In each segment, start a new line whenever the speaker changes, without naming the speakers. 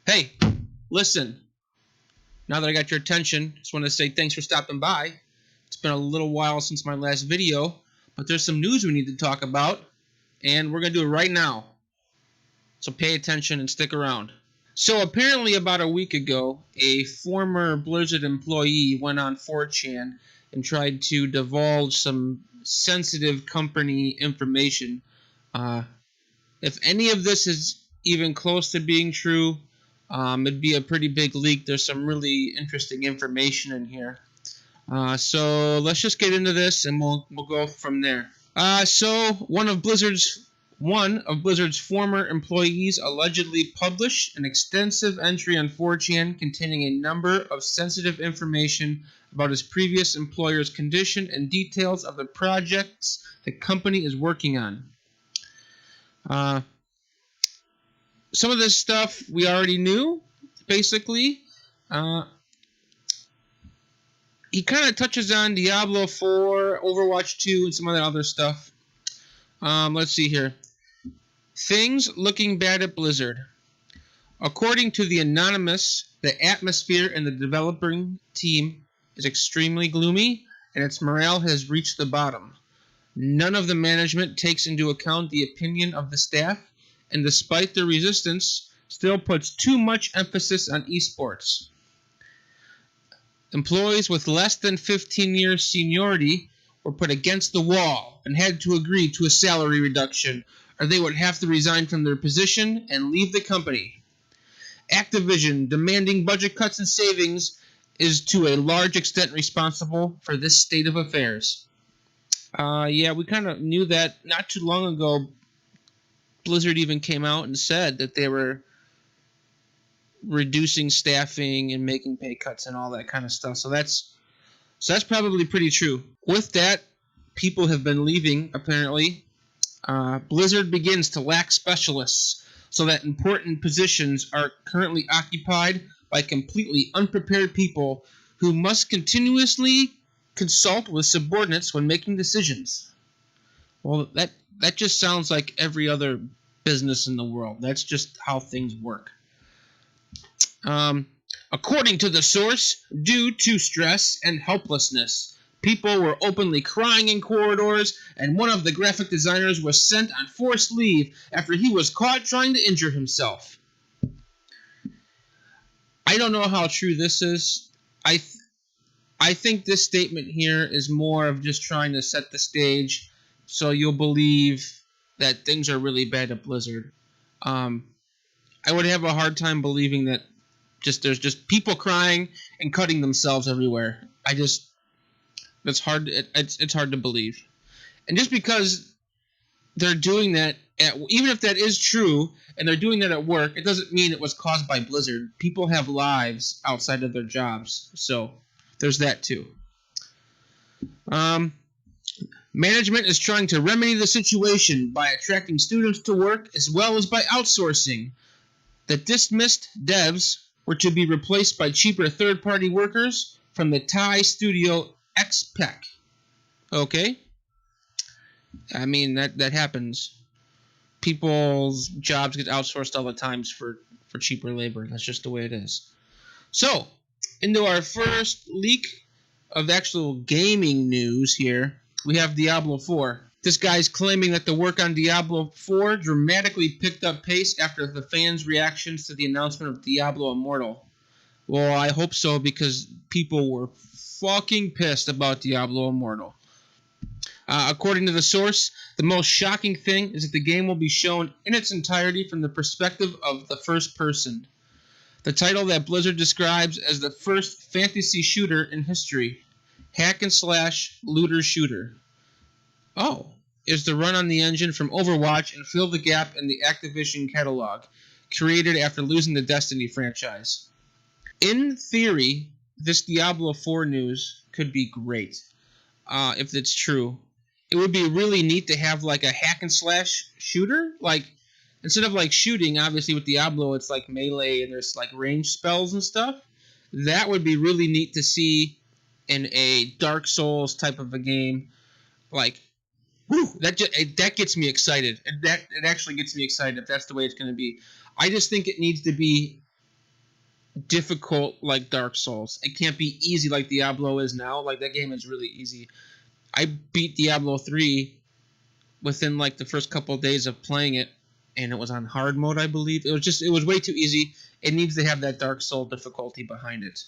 Hey, listen. Now that I got your attention, just want to say thanks for stopping by. It's been a little while since my last video, but there's some news we need to talk about, and we're going to do it right now. So pay attention and stick around. So apparently about a week ago, a former Blizzard employee went on 4chan and tried to divulge some sensitive company information. If any of this is even close to being true, it'd be a pretty big leak. There's some really interesting information in here. So let's just get into this and we'll go from there. So one of Blizzard's former employees allegedly published an extensive entry on 4chan containing a number of sensitive information about his previous employer's condition and details of the projects the company is working on. Some of this stuff we already knew, basically. He kind of touches on Diablo 4, Overwatch 2, and some of that other stuff. Let's see here. Things looking bad at Blizzard. According to the Anonymous, the atmosphere in the developing team is extremely gloomy, and its morale has reached the bottom. None of the management takes into account the opinion of the staff, and despite their resistance, still puts too much emphasis on esports. Employees with less than 15 years seniority were put against the wall and had to agree to a salary reduction, or they would have to resign from their position and leave the company. Activision demanding budget cuts and savings is to a large extent responsible for this state of affairs. Yeah, we kind of knew that not too long ago. Blizzard even came out and said that they were reducing staffing and making pay cuts and all that kind of stuff. So that's probably pretty true. With that, people have been leaving, apparently. Blizzard begins to lack specialists, so that important positions are currently occupied by completely unprepared people who must continuously consult with subordinates when making decisions. Well, that just sounds like every other business in the world. That's just how things work. According to the source, due to stress and helplessness, people were openly crying in corridors, and one of the graphic designers was sent on forced leave after he was caught trying to injure himself. I don't know how true this is. I think this statement here is more of just trying to set the stage so you'll believe that things are really bad at Blizzard. I would have a hard time believing that there's just people crying and cutting themselves everywhere. It's hard to believe. And just because they're doing that, even if that is true, and they're doing that at work, it doesn't mean it was caused by Blizzard. People have lives outside of their jobs, so there's that too. Management is trying to remedy the situation by attracting students to work as well as by outsourcing. The dismissed devs were to be replaced by cheaper third-party workers from the Thai studio XPEC. Okay? I mean, that happens. People's jobs get outsourced all the time for cheaper labor. That's just the way it is. So, into our first leak of actual gaming news here. We have Diablo 4. This guy's claiming that the work on Diablo 4 dramatically picked up pace after the fans' reactions to the announcement of Diablo Immortal. Well, I hope so, because people were fucking pissed about Diablo Immortal. According to the source, the most shocking thing is that the game will be shown in its entirety from the perspective of the first person. The title that Blizzard describes as the first fantasy shooter in history. Hack and slash looter shooter. Oh, is to run on the engine from Overwatch and fill the gap in the Activision catalog, created after losing the Destiny franchise. In theory, this Diablo 4 news could be great, if it's true. It would be really neat to have like a hack and slash shooter, like instead of like shooting, obviously with Diablo it's like melee and there's like range spells and stuff. That would be really neat to see in a Dark Souls type of a game. Like, whew, that gets me excited. It actually gets me excited if that's the way it's going to be. I just think it needs to be difficult like Dark Souls. It can't be easy like Diablo is now. Like, that game is really easy. I beat Diablo 3 within like the first couple of days of playing it, and it was on hard mode, I believe. It was way too easy. It needs to have that Dark Soul difficulty behind it.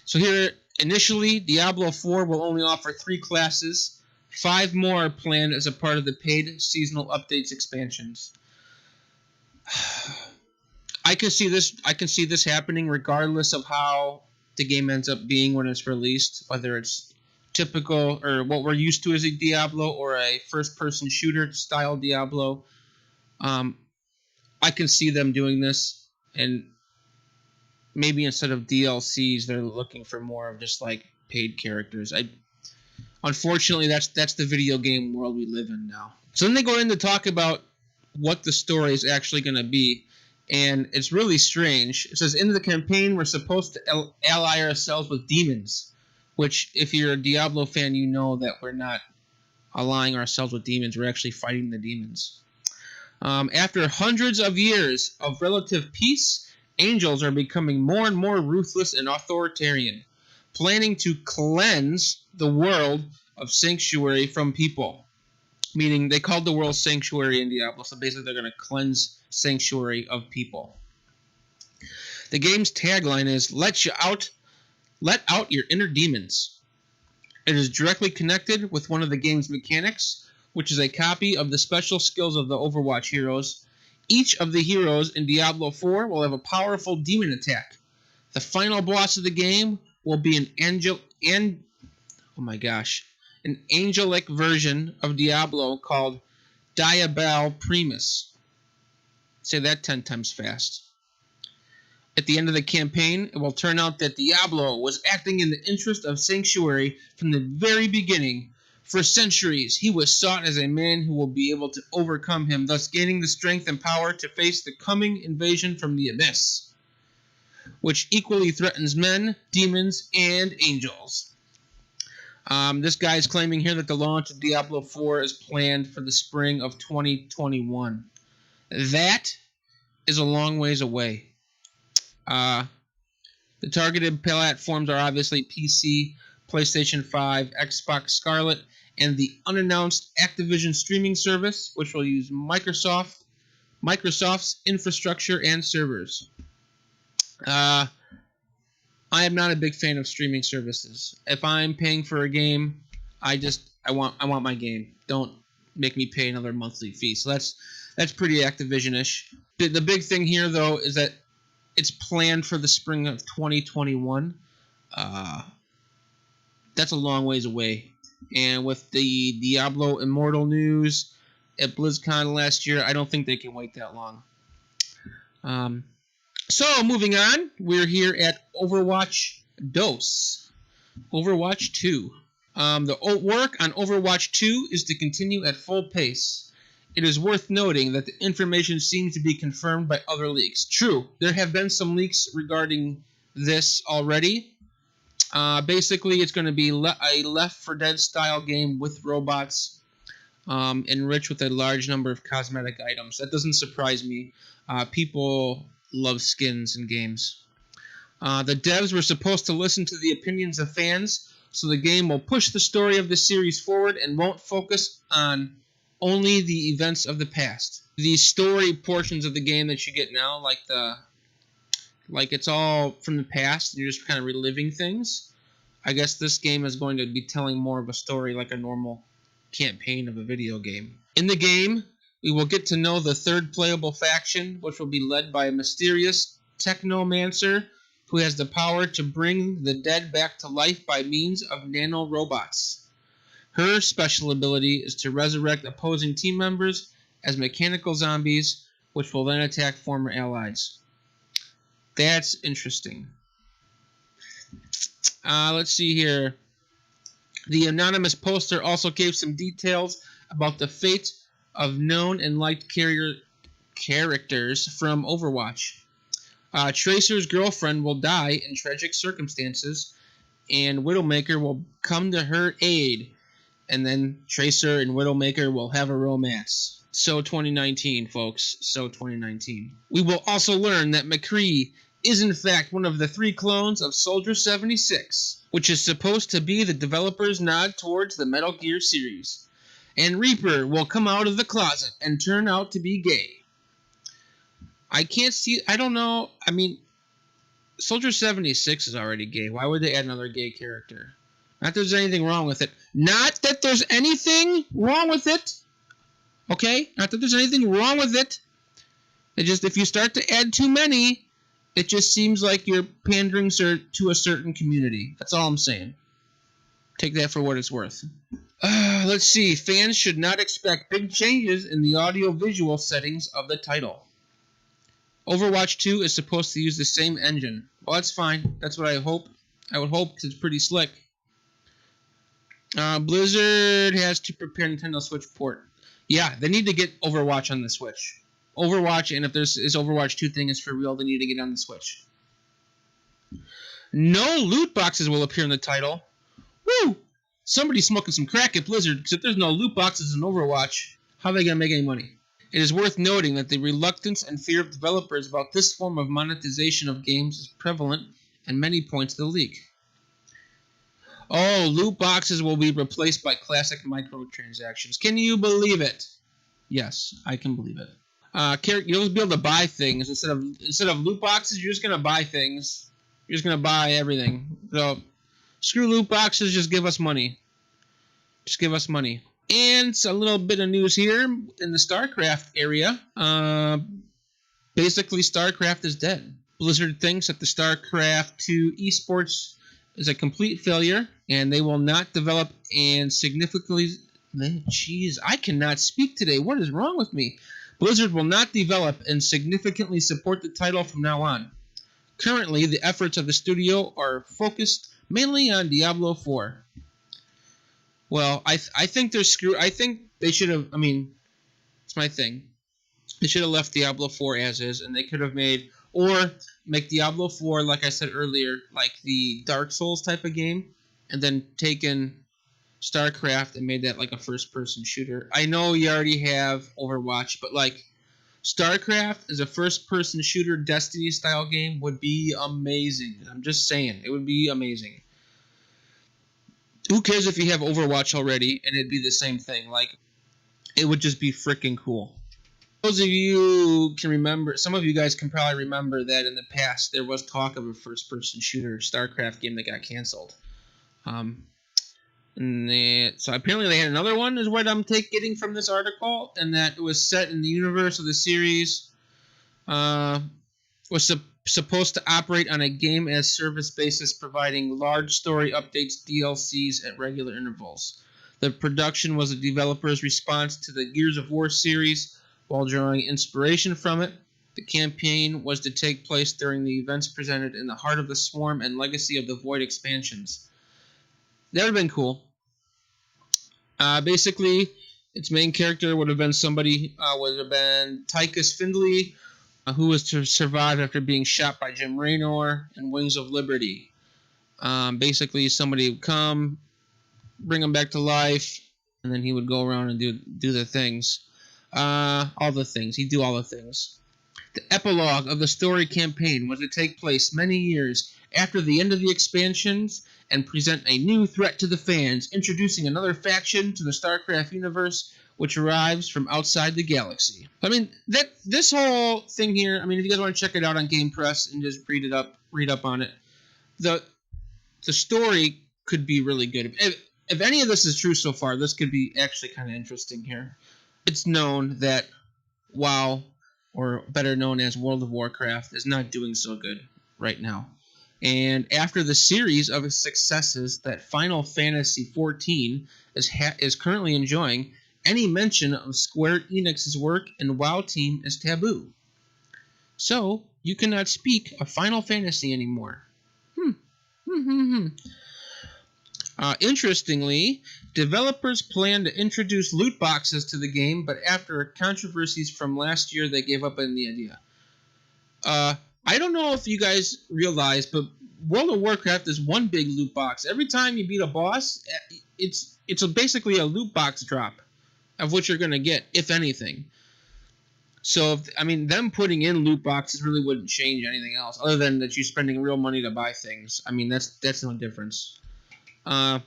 So here, initially, Diablo 4 will only offer 3 classes. 5 more are planned as a part of the paid seasonal updates expansions. I can see this happening regardless of how the game ends up being when it's released, whether it's typical or what we're used to as a Diablo or a first-person shooter style Diablo. I can see them doing this, and maybe instead of DLCs, they're looking for more of just like paid characters. Unfortunately, that's the video game world we live in now. So then they go in to talk about what the story is actually going to be, and it's really strange. It says, in the campaign, we're supposed to ally ourselves with demons, which, if you're a Diablo fan, you know that we're not allying ourselves with demons. We're actually fighting the demons. After hundreds of years of relative peace, angels are becoming more and more ruthless and authoritarian, planning to cleanse the world of Sanctuary from people. Meaning, they called the world Sanctuary in Diablo, so basically they're going to cleanse Sanctuary of people. The game's tagline is, let out your inner demons. It is directly connected with one of the game's mechanics, which is a copy of the special skills of the Overwatch heroes. Each of the heroes in Diablo 4 will have a powerful demon attack. The final boss of the game will be an angelic version of Diablo called Diablo Primus. Say that 10 times fast. At the end of the campaign, it will turn out that Diablo was acting in the interest of Sanctuary from the very beginning. For centuries, he was sought as a man who will be able to overcome him, thus gaining the strength and power to face the coming invasion from the Abyss, which equally threatens men, demons, and angels. This guy is claiming here that the launch of Diablo 4 is planned for the spring of 2021. That is a long ways away. The targeted platforms are obviously PC, PlayStation 5, Xbox Scarlet, and the unannounced Activision streaming service, which will use Microsoft's infrastructure and servers. I am not a big fan of streaming services. If I'm paying for a game, I want my game. Don't make me pay another monthly fee. So that's pretty Activision-ish. The big thing here, though, is that it's planned for the spring of 2021. That's a long ways away. And with the Diablo Immortal news at BlizzCon last year, I don't think they can wait that long. So, moving on, we're here at Overwatch 2. Overwatch 2. The work on Overwatch 2 is to continue at full pace. It is worth noting that the information seems to be confirmed by other leaks. True, there have been some leaks regarding this already. Basically, it's going to be a Left 4 Dead style game with robots, enriched with a large number of cosmetic items. That doesn't surprise me. People love skins in games. The devs were supposed to listen to the opinions of fans, so the game will push the story of the series forward and won't focus on only the events of the past. The story portions of the game that you get now, like it's all from the past, and you're just kind of reliving things. I guess this game is going to be telling more of a story like a normal campaign of a video game. In the game, we will get to know the third playable faction, which will be led by a mysterious technomancer who has the power to bring the dead back to life by means of nanorobots. Her special ability is to resurrect opposing team members as mechanical zombies, which will then attack former allies. That's interesting. Let's see here. The anonymous poster also gave some details about the fate of known and liked characters from Overwatch. Tracer's girlfriend will die in tragic circumstances, and Widowmaker will come to her aid, and then Tracer and Widowmaker will have a romance. So 2019, folks. So 2019. We will also learn that McCree is in fact one of the 3 clones of Soldier 76, which is supposed to be the developer's nod towards the Metal Gear series. And Reaper will come out of the closet and turn out to be gay. I can't see, I don't know, I mean, Soldier 76 is already gay. Why would they add another gay character? Not that there's anything wrong with it. Not that there's anything wrong with it. Okay? Not that there's anything wrong with it. It just, if you start to add too many, it just seems like you're pandering to a certain community. That's all I'm saying. Take that for what it's worth. Let's see. Fans should not expect big changes in the audio-visual settings of the title. Overwatch 2 is supposed to use the same engine. Well, that's fine. That's what I hope. I would hope, because it's pretty slick. Blizzard has to prepare Nintendo Switch port. Yeah, they need to get Overwatch on the Switch. Overwatch, and if this Overwatch 2 thing is for real, they need to get on the Switch. No loot boxes will appear in the title. Woo! Somebody's smoking some crack at Blizzard, because if there's no loot boxes in Overwatch, how are they going to make any money? It is worth noting that the reluctance and fear of developers about this form of monetization of games is prevalent in many points of the leak. Oh, loot boxes will be replaced by classic microtransactions. Can you believe it? Yes, I can believe it. You'll be able to buy things instead of loot boxes. You're just gonna buy things. You're just gonna buy everything. So screw loot boxes. Just give us money. Just give us money. And a little bit of news here in the Starcraft area. Basically, Starcraft is dead. Blizzard thinks that the Starcraft 2 esports is a complete failure, and they will not develop and significantly... Jeez, I cannot speak today. What is wrong with me? Blizzard will not develop and significantly support the title from now on. Currently, the efforts of the studio are focused mainly on Diablo 4. Well, I think they're screwed. I think they should have... I mean, it's my thing. They should have left Diablo 4 as is, and they could have made... Or make Diablo 4, like I said earlier, like the Dark Souls type of game, and then taken StarCraft and made that like a first-person shooter. I know you already have Overwatch, but like StarCraft as a first-person shooter Destiny-style game would be amazing. I'm just saying, it would be amazing. Who cares if you have Overwatch already and it'd be the same thing? Like, it would just be freaking cool. Those of you can remember, some of you guys can probably remember that in the past there was talk of a first-person shooter StarCraft game that got canceled. So apparently they had another one, is what I'm getting from this article, and that it was set in the universe of the series. Was supposed to operate on a game-as-service basis, providing large story updates, DLCs at regular intervals. The production was the developer's response to the Gears of War series, while drawing inspiration from it. The campaign was to take place during the events presented in the Heart of the Swarm and Legacy of the Void expansions. That would have been cool. Basically, its main character would have been Tychus Findlay, who was to survive after being shot by Jim Raynor in Wings of Liberty. Basically, somebody would come, bring him back to life, and then he would go around and do the things. All the things. He'd do all the things. The epilogue of the story campaign was to take place many years after the end of the expansions and present a new threat to the fans, introducing another faction to the StarCraft universe, which arrives from outside the galaxy. I mean, this whole thing here, I mean, if you guys want to check it out on Game Press and just read up on it, the story could be really good. If any of this is true so far, this could be actually kind of interesting here. It's known that WoW, or better known as World of Warcraft, is not doing so good right now. And after the series of successes that Final Fantasy XIV is currently enjoying, any mention of Square Enix's work in WoW team is taboo. So, you cannot speak of Final Fantasy anymore. Interestingly, developers plan to introduce loot boxes to the game, but after controversies from last year, they gave up on the idea. I don't know if you guys realize, but World of Warcraft is one big loot box. Every time you beat a boss, it's basically a loot box drop of what you're going to get, if anything. So, I mean, them putting in loot boxes really wouldn't change anything else, other than that you're spending real money to buy things. I mean, that's no difference. The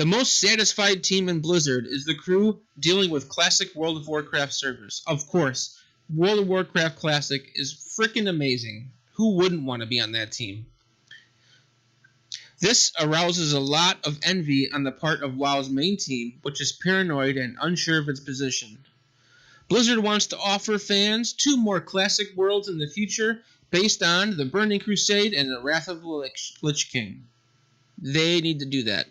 most satisfied team in Blizzard is the crew dealing with classic World of Warcraft servers. Of course, World of Warcraft Classic is freaking amazing. Who wouldn't want to be on that team? This arouses a lot of envy on the part of WoW's main team, which is paranoid and unsure of its position. Blizzard wants to offer fans 2 more classic worlds in the future based on the Burning Crusade and the Wrath of the Lich King. They need to do that.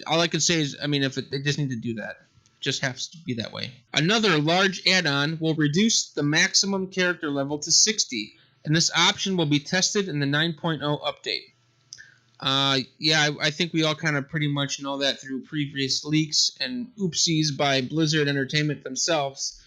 All I can say is, I mean, they just need to do that. It just has to be that way. Another large add-on will reduce the maximum character level to 60, and this option will be tested in the 9.0 update. Yeah, I think we all kind of pretty much know that through previous leaks and oopsies by Blizzard Entertainment themselves.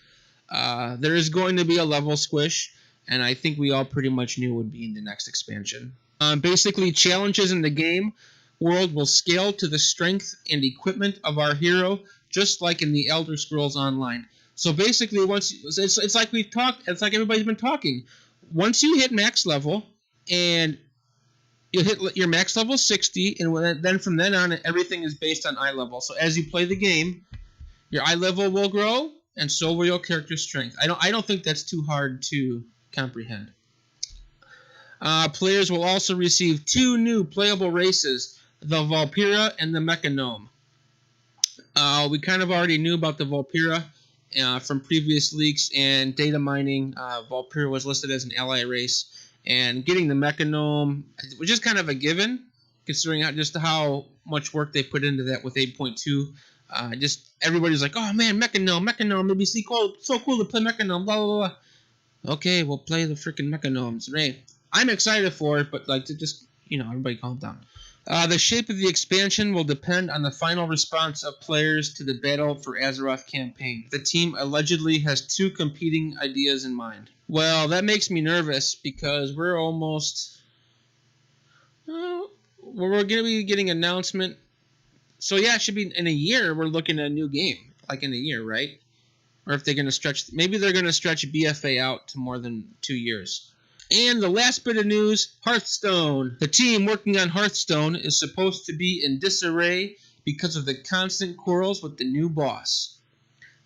There is going to be a level squish, and I think we all pretty much knew it would be in the next expansion. Basically, challenges in the game world will scale to the strength and equipment of our hero, just like in the Elder Scrolls Online. So basically, it's like we've talked, it's like everybody's been talking. Once you hit max level, and you'll hit your max level 60, and then from then on, everything is based on eye level. So as you play the game, your eye level will grow, and so will your character strength. I don't think that's too hard to comprehend. Players will also receive 2 new playable races, the Valkyra and the Mecha Gnome. We kind of already knew about the Valkyra from previous leaks and data mining. Valkyra was listed as an ally race. And getting the Mecha Gnome was just kind of a given, considering just how much work they put into that with 8.2. Just everybody's like, oh man, Mecha Gnome, it'd be so cool to play Mecha Gnome, blah, blah, blah. Okay, we'll play the freaking Mecha Gnomes. Right. I'm excited for it, but like, to just, everybody calm down. The shape of the expansion will depend on the final response of players to the Battle for Azeroth campaign. The team allegedly has 2 competing ideas in mind. Well, that makes me nervous because we're almost... we're going to be getting an announcement. So yeah, it should be in a year. We're looking at a new game, like in a year, right? Or if they're going to stretch... Maybe they're going to stretch BFA out to more than 2 years. And the last bit of news, Hearthstone. The team working on Hearthstone is supposed to be in disarray because of the constant quarrels with the new boss.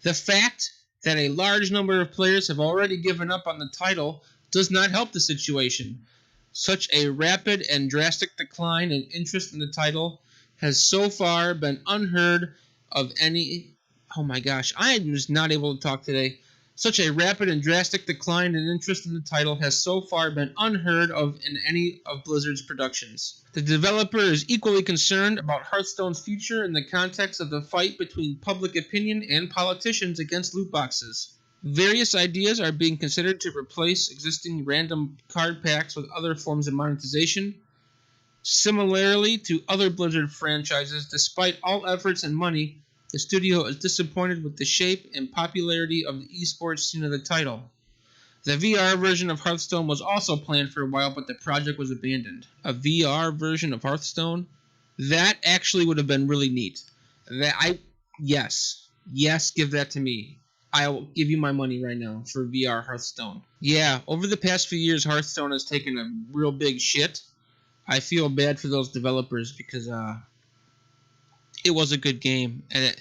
The fact that a large number of players have already given up on the title does not help the situation. Such a rapid and drastic decline in interest in the title has so far been unheard of any... Oh my gosh, I am just not able to talk today. Such a rapid and drastic decline in interest in the title has so far been unheard of in any of Blizzard's productions. The developer is equally concerned about Hearthstone's future in the context of the fight between public opinion and politicians against loot boxes. Various ideas are being considered to replace existing random card packs with other forms of monetization. Similarly to other Blizzard franchises, despite all efforts and money, the studio is disappointed with the shape and popularity of the esports scene of the title. The VR version of Hearthstone was also planned for a while, but the project was abandoned. A VR version of Hearthstone? That actually would have been really neat. Yes, give that to me. I'll give you my money right now for VR Hearthstone. Yeah, over the past few years, Hearthstone has taken a real big shit. I feel bad for those developers because it was a good game, and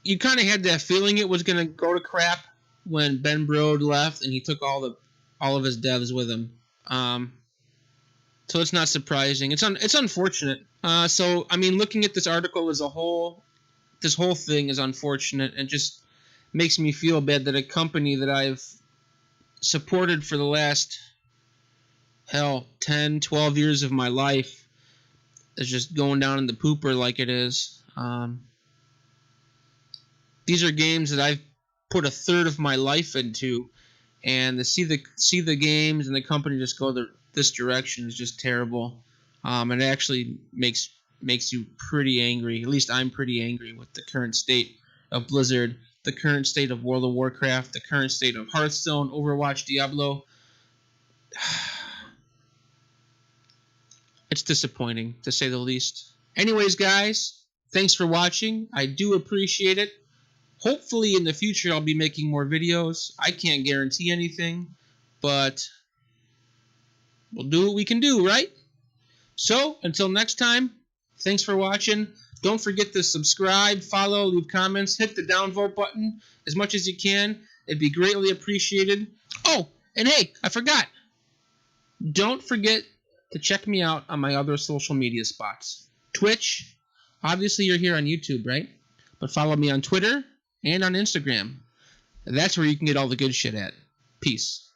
you kind of had that feeling it was going to go to crap when Ben Brode left, and he took all of his devs with him. So it's not surprising. It's unfortunate. So I mean, looking at this article as a whole, this whole thing is unfortunate, and just makes me feel bad that a company that I've supported for the last 10, 12 years of my life is just going down in the pooper like it is. These are games that I've put a third of my life into, and to see the games and the company just go this direction is just terrible. It actually makes you pretty angry. At least I'm pretty angry with the current state of Blizzard, the current state of World of Warcraft, the current state of Hearthstone, Overwatch, Diablo. It's disappointing, to say the least. Anyways, guys, thanks for watching. I do appreciate it. Hopefully in the future I'll be making more videos. I can't guarantee anything, but we'll do what we can do, right? So, until next time, thanks for watching. Don't forget to subscribe, follow, leave comments, hit the downvote button as much as you can. It'd be greatly appreciated. Oh, and hey, I forgot. Don't forget to check me out on my other social media spots. Twitch. Obviously, you're here on YouTube, right? But follow me on Twitter and on Instagram. That's where you can get all the good shit at. Peace.